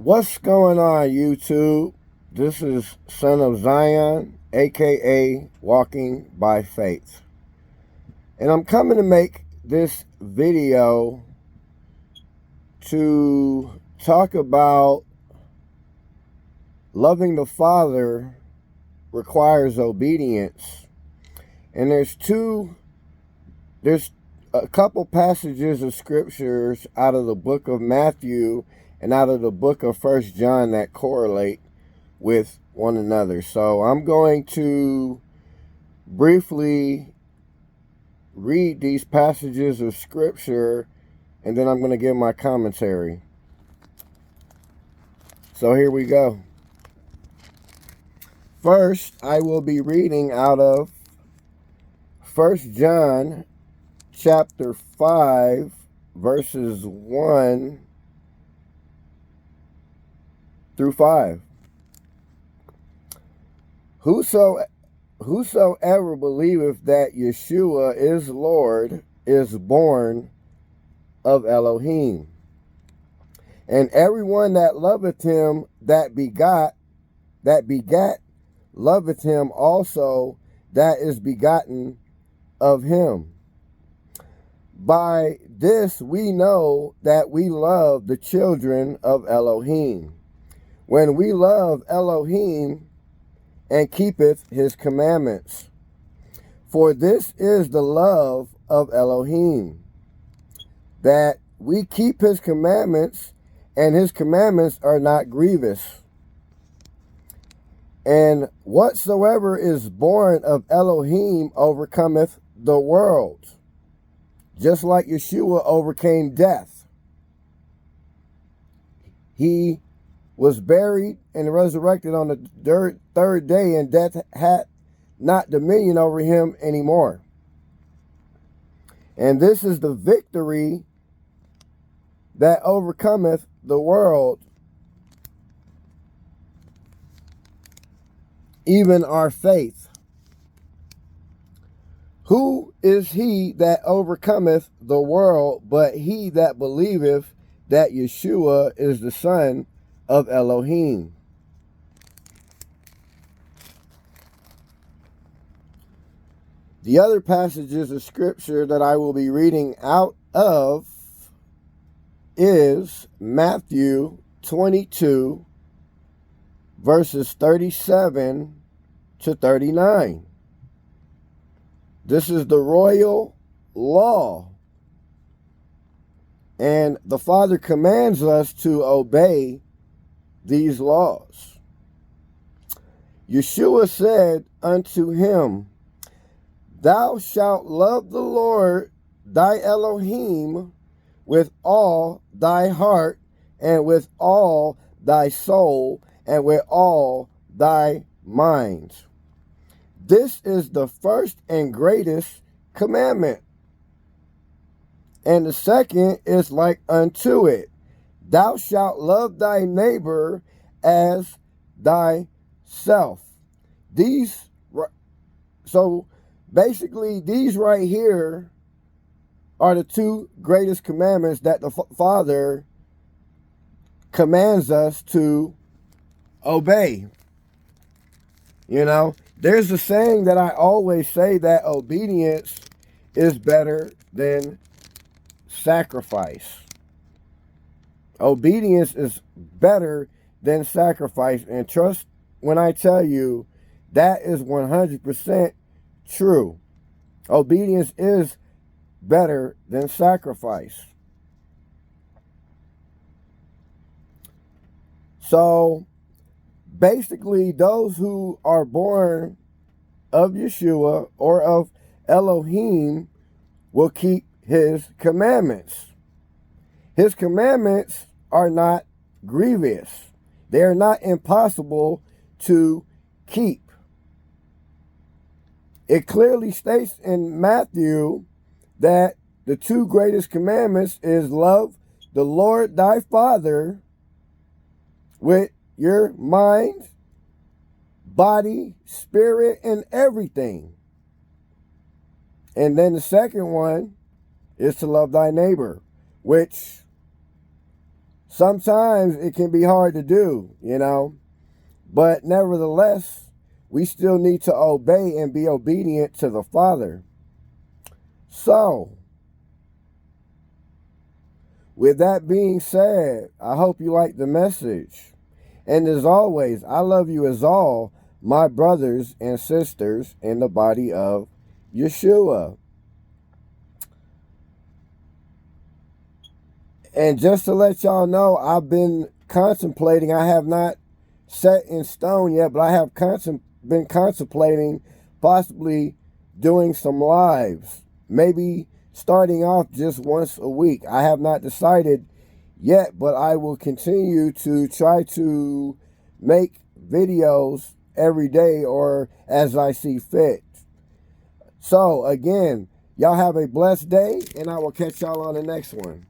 What's going on, YouTube? This is Son of Zion, aka Walking by Faith. And I'm coming to make this video to talk about loving the Father requires obedience. And there's a couple passages of scriptures out of the book of Matthew and out of the book of 1 John that correlate with one another. So I'm going to briefly read these passages of scripture, and then I'm going to give my commentary. So here we go. First, I will be reading out of 1 John chapter 5, verses 1 through 5. Whosoever believeth that Yeshua is Lord is born of Elohim. And everyone that loveth him that begat, loveth him also that is begotten of him. By this we know that we love the children of Elohim, when we love Elohim and keepeth his commandments. For this is the love of Elohim, that we keep his commandments, and his commandments are not grievous. And whatsoever is born of Elohim overcometh the world, just like Yeshua overcame death. He was buried and resurrected on the third day, and death had not dominion over him anymore. And this is the victory that overcometh the world, even our faith. Who is he that overcometh the world but he that believeth that Yeshua is the Son of Elohim? The other passages of scripture that I will be reading out of is Matthew 22, verses 37 to 39. This is the royal law. And the Father commands us to obey these laws. Yeshua said unto him, Thou shalt love the Lord thy Elohim with all thy heart, and with all thy soul, and with all thy mind. This is the first and greatest commandment. And the second is like unto it. Thou shalt love thy neighbor as thyself. So basically, these right here are the two greatest commandments that the Father commands us to obey. You know, there's a saying that I always say, that obedience is better than sacrifice. Obedience is better than sacrifice. And trust when I tell you, that is 100% true. Obedience is better than sacrifice. So basically, those who are born of Yeshua or of Elohim will keep his commandments. His commandments are not grievous. They are not impossible to keep. It clearly states in Matthew that the two greatest commandments is love the Lord thy Father with your mind, body, spirit, and everything. And then the second one is to love thy neighbor, which sometimes it can be hard to do, you know. But nevertheless, we still need to obey and be obedient to the Father. So, with that being said, I hope you like the message. And as always, I love you as all my brothers and sisters in the body of Yeshua. And just to let y'all know, I've been contemplating, I have not set in stone yet, but I have been contemplating possibly doing some lives. Maybe starting off just once a week. I have not decided yet, but I will continue to try to make videos every day or as I see fit. So again, y'all have a blessed day, and I will catch y'all on the next one.